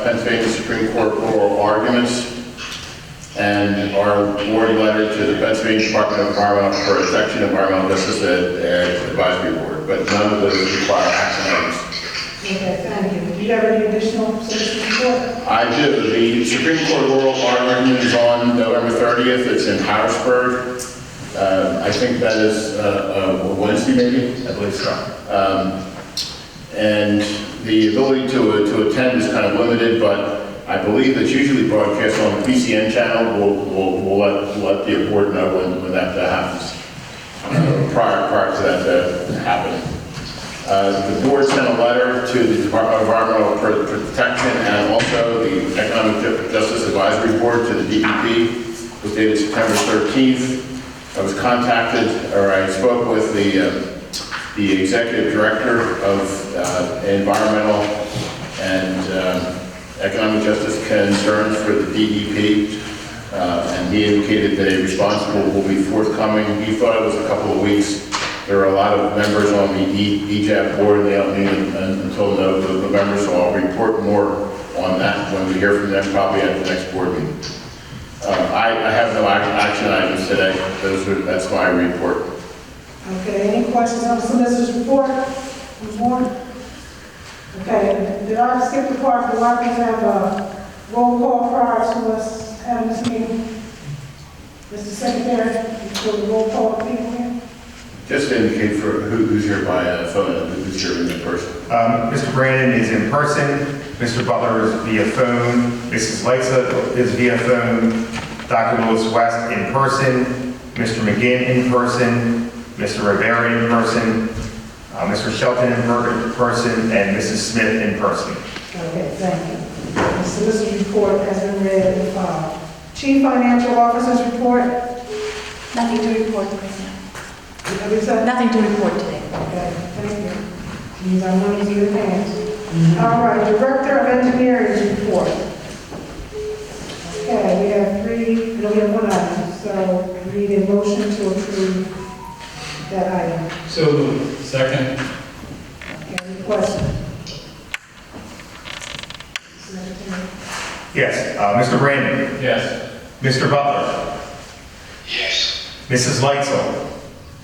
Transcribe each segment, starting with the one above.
Pennsylvania Supreme Court oral arguments and our board letter to the Pennsylvania Department of Environmental Protection, Environmental Justice Advisory Board, but none of those require action items. Okay, thank you. Do you have any additional citizens report? I do. The Supreme Court oral argument is on November 30th. It's in Harrisburg. I think that is Wednesday, maybe? I believe so. And the ability to attend is kind of limited, but I believe it's usually broadcast on the PCN channel. We'll let the board know when that happens, prior to that happening. The board sent a letter to the Department of Environmental Protection and also the Economic Justice Advisory Board to the DEP. It was dated September 13th. I was contacted, or I spoke with the executive director of environmental and economic justice concerns for the DEP, and he indicated that a response will be forthcoming. He thought it was a couple of weeks. There are a lot of members on the EJAP board, and they don't need it until November, so I'll report more on that when we hear from them, probably at the next board meeting. I have no action items today. That's my report. Okay, any questions on the solicitor's report? Okay, did I skip the part where I can have a roll call prior to us having this meeting? Mr. Secretary, for the roll call of people here? Just to indicate for who's here by phone and who's here in person. Mr. Brandon is in person. Mr. Butler is via phone. Mrs. Leitza is via phone. Dr. Lewis West in person. Mr. McGinn in person. Mr. Rivera in person. Mr. Shelton in person, and Mrs. Smith in person. Okay, thank you. The solicitor's report has been read and filed. Chief Financial Officer's report. Nothing to report today. Nothing. Nothing to report today. Okay, thank you. These are monies in your hands. All right, Director of Engineering's report. Okay, we have one item, so we need a motion to approve that item. So moved. Second. Okay, any questions? Secretary? Yes, Mr. Brandon. Yes. Mr. Butler. Yes. Mrs. Leitzel.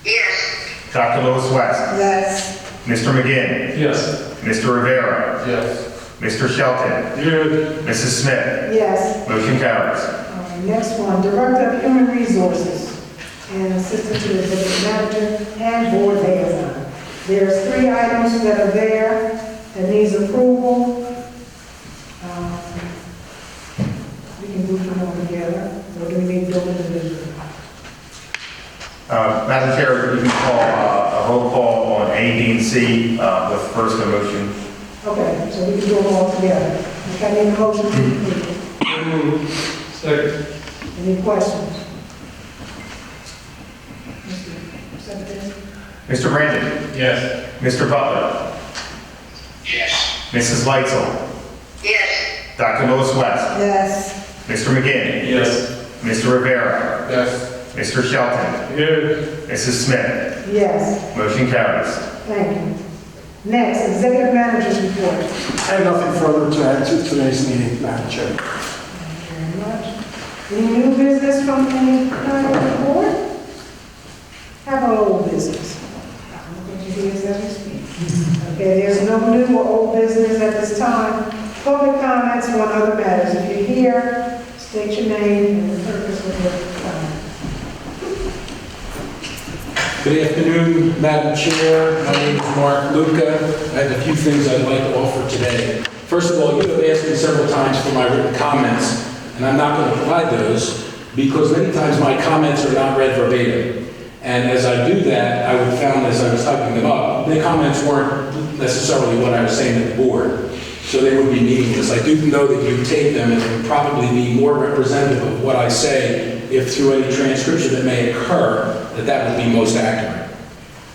Yes. Dr. Lewis West. Yes. Mr. McGinn. Yes. Mr. Rivera. Yes. Mr. Shelton. Good. Mrs. Smith. Yes. Motion carries. All right, next one, Director of Human Resources and Assistant to the Executive Manager and Board Liaison. There's 3 items that are there that needs approval. We can move them all together, or do we need to go individually? Madam Chair, you can call a roll call on A, B, and C with first a motion. Okay, so we can do them all together. Okay, I need a motion to approve. Second. Any questions? Mr. Secretary? Mr. Brandon. Yes. Mr. Butler. Yes. Mrs. Leitzel. Yes. Dr. Lewis West. Yes. Mr. McGinn. Yes. Mr. Rivera. Yes. Mr. Shelton. Good. Mrs. Smith. Yes. Motion carries. Thank you. Next, Executive Manager's report. I have nothing further to add to today's meeting, Madam Chair. Thank you very much. Any new business from any kind of the board? How about old business? I'm going to do this as we speak. Okay, there's no new or old business at this time. Public comments on other matters. If you're here, state your name and the purpose of your comment. Good afternoon, Madam Chair. My name is Mark Luca. I have a few things I'd like to offer today. First of all, you have asked me several times for my written comments, and I'm not going to provide those because many times my comments are not read verbatim. And as I do that, I would found as I was typing them up, the comments weren't necessarily what I was saying to the board, so they would be meaningless. I do know that you tape them and it would probably be more representative of what I say if through any transcription that may occur, that would be most accurate.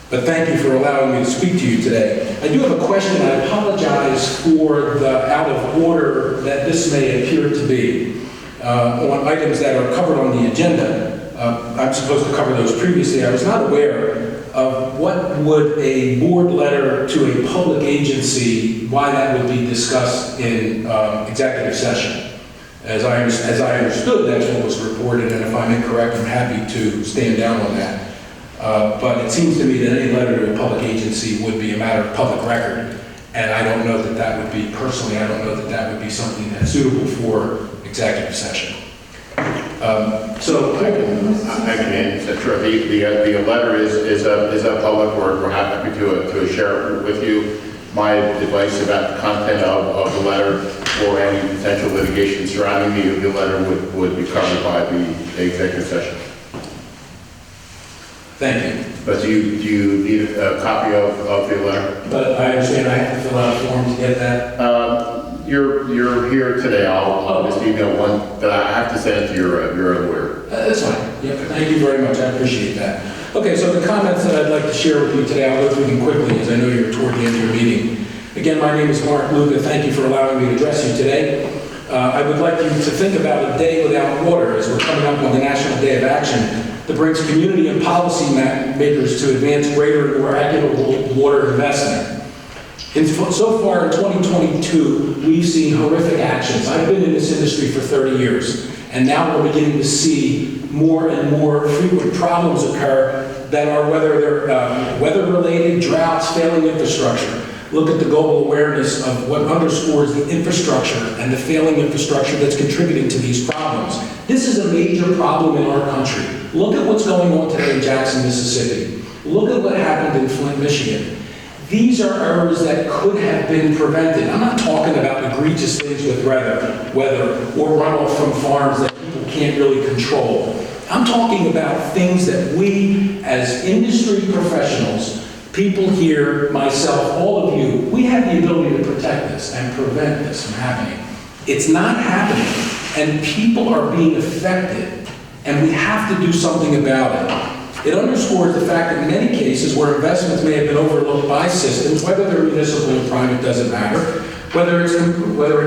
But thank you for allowing me to speak to you today. I do have a question. I apologize for the out of order that this may appear to be on items that are covered on the agenda. I'm supposed to cover those previously. I was not aware of what would a board letter to a public agency, why that would be discussed in executive session. As I understood, that's what was reported, and if I'm incorrect, I'm happy to stand down on that. But it seems to me that any letter to a public agency would be a matter of public record, and I don't know that that would be, personally, I don't know that that would be something that's suitable for executive session. So I can answer, sure. The letter is a public, we're happy to share it with you. My advice about the content of the letter or any potential litigation surrounding the letter would be covered by the executive session. thank you. But do you need a copy of the letter? But I understand I have to fill out a form to get that. You're here today, I'll just email one, but I have to send it to your lawyer. That's fine. Yep, thank you very much. I appreciate that. Okay, so the comments that I'd like to share with you today, I'll go through them quickly as I know you're toward the end of your meeting. Again, my name is Mark Luca. Thank you for allowing me to address you today. I would like you to think about a day without water as we're coming up on the National Day of Action that brings community and policy makers to advance greater and more equitable water investment. So far in 2022, we've seen horrific actions. I've been in this industry for 30 years, and now we're beginning to see more and more frequent problems occur that are whether they're weather-related, droughts, failing infrastructure. Look at the global awareness of what underscores the infrastructure and the failing infrastructure that's contributing to these problems. This is a major problem in our country. Look at what's going on today in Jackson, Mississippi. Look at what happened in Flint, Michigan. These are errors that could have been prevented. I'm not talking about egregious things with weather or runoff from farms that people can't really control. I'm talking about things that we, as industry professionals, people here, myself, all of you, we have the ability to protect this and prevent this from happening. It's not happening, and people are being affected, and we have to do something about it. It underscores the fact that in many cases where investments may have been overlooked by systems, whether they're municipal or private, doesn't matter, whether it's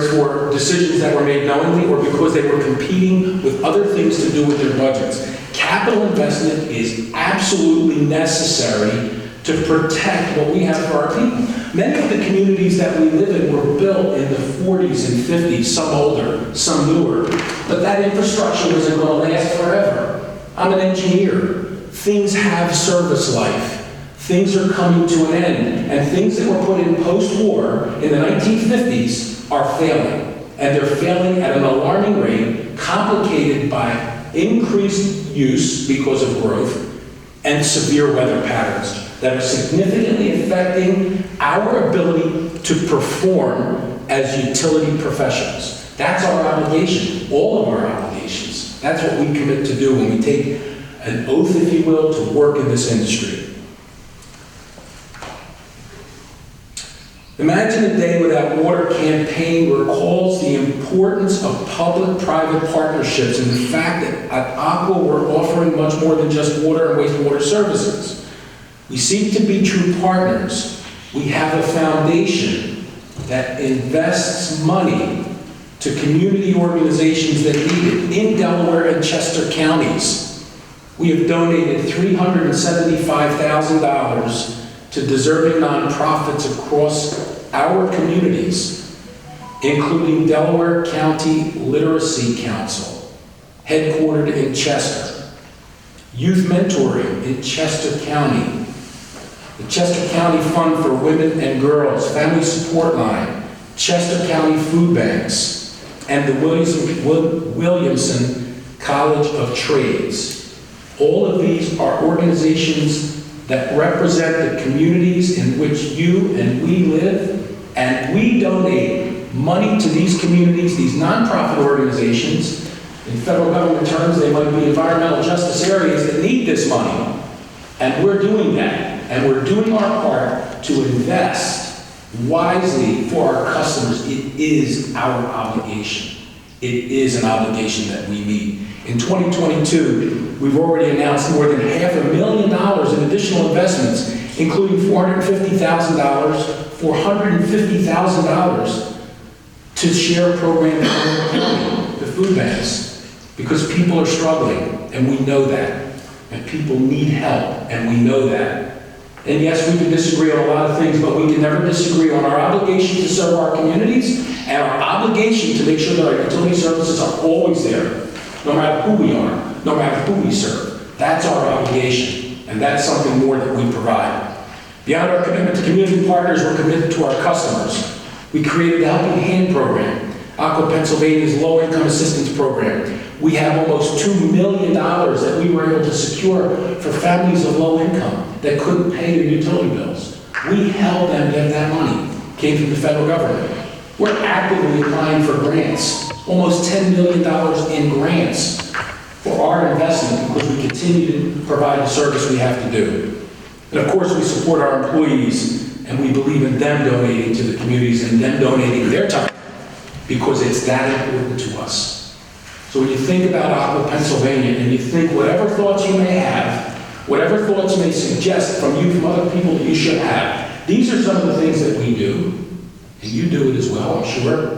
for decisions that were made knowingly or because they were competing with other things to do with their budgets. Capital investment is absolutely necessary to protect what we have for our people. Many of the communities that we live in were built in the 40s and 50s, some older, some newer, but that infrastructure isn't going to last forever. I'm an engineer. Things have service life. Things are coming to an end, and things that were put in post-war in the 1950s are failing, and they're failing at an alarming rate, complicated by increased use because of growth and severe weather patterns that are significantly affecting our ability to perform as utility professionals. That's our obligation, all of our obligations. That's what we commit to do when we take an oath, if you will, to work in this industry. Imagine a Day Without Water campaign recalls the importance of public-private partnerships and the fact that at Aqua we're offering much more than just water and wastewater services. We seek to be true partners. We have a foundation that invests money to community organizations that need it in Delaware and Chester counties. We have donated $375,000 to deserving nonprofits across our communities, including Delaware County Literacy Council, headquartered in Chester, Youth Mentoring in Chester County, the Chester County Fund for Women and Girls, Family Support Line, Chester County Food Banks, and the Williamson College of Trades. All of these are organizations that represent the communities in which you and we live, and we donate money to these communities, these nonprofit organizations. In federal government terms, they might be environmental justice areas that need this money. And we're doing that, and we're doing our part to invest wisely for our customers. It is our obligation. It is an obligation that we meet. In 2022, we've already announced more than $500,000 in additional investments, including $450,000, $450,000 to share programs with the food banks, because people are struggling, and we know that, and people need help, and we know that. And yes, we can disagree on a lot of things, but we can never disagree on our obligation to serve our communities and our obligation to make sure that our utility services are always there, no matter who we are, no matter who we serve. That's our obligation, and that's something more that we provide. Beyond our commitment to community partners, we're committed to our customers. We created the Helping Hand program, Aqua Pennsylvania's low-income assistance program. We have almost $2 million that we were able to secure for families of low income that couldn't pay their utility bills. We helped them get that money. Came from the federal government. We're actively applying for grants, almost $10 million in grants for our investment because we continue to provide the service we have to do. And of course, we support our employees, and we believe in them donating to the communities and them donating their time because it's that important to us. So when you think about Aqua Pennsylvania and you think whatever thoughts you may have, whatever thoughts may suggest from you, from other people that you should have, these are some of the things that we do, and you do it as well, I'm sure.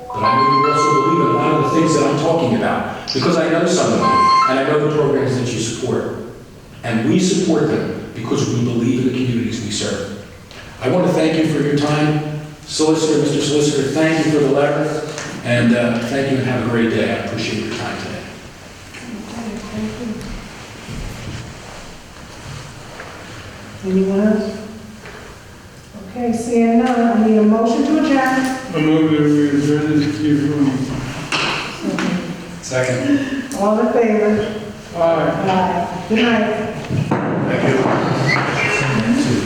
But I know you also believe in a lot of the things that I'm talking about, because I know some of them, and I know the programs that you support. And we support them because we believe in the communities we serve. I want to thank you for your time. Solicitor, Mr. Solicitor, thank you for the letter, and thank you and have a great day. I appreciate your time today. Okay, thank you. Anyone else? Okay, seeing none, I need a motion to adjourn. I move that we adjourn this evening. Second. All in favor? Aye. Aye. Good night. Thank you.